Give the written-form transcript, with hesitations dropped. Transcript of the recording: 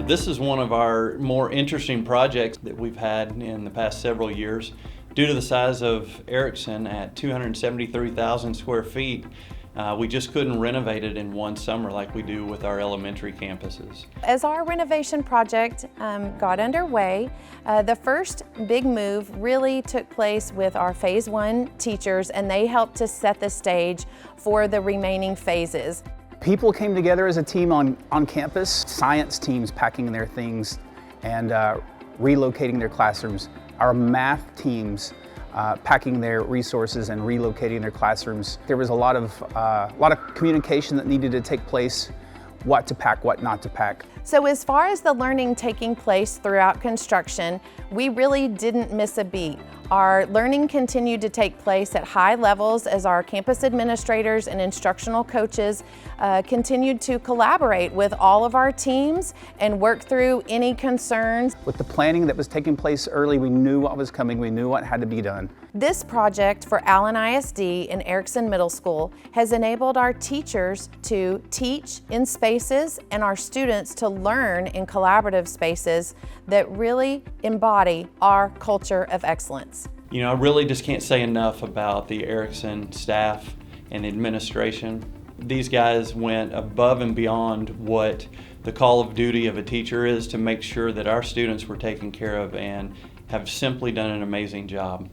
This is one of our more interesting projects that we've had in the past several years. Due to the size of Ereckson at 273,000 square feet, we just couldn't renovate it in one summer like we do with our elementary campuses. As our renovation project got underway, the first big move really took place with our Phase 1 teachers, and they helped to set the stage for the remaining phases. People came together as a team on campus, science teams packing their things and relocating their classrooms. Our math teams packing their resources and relocating their classrooms. There was a lot of communication that needed to take place, what to pack, what not to pack. So as far as the learning taking place throughout construction, we really didn't miss a beat. Our learning continued to take place at high levels as our campus administrators and instructional coaches continued to collaborate with all of our teams and work through any concerns. With the planning that was taking place early, we knew what was coming, we knew what had to be done. This project for Allen ISD and Ereckson Middle School has enabled our teachers to teach in spaces and our students to learn in collaborative spaces that really embody our culture of excellence. You know, I really just can't say enough about the Ereckson staff and administration. These guys went above and beyond what the call of duty of a teacher is to make sure that our students were taken care of, and have simply done an amazing job.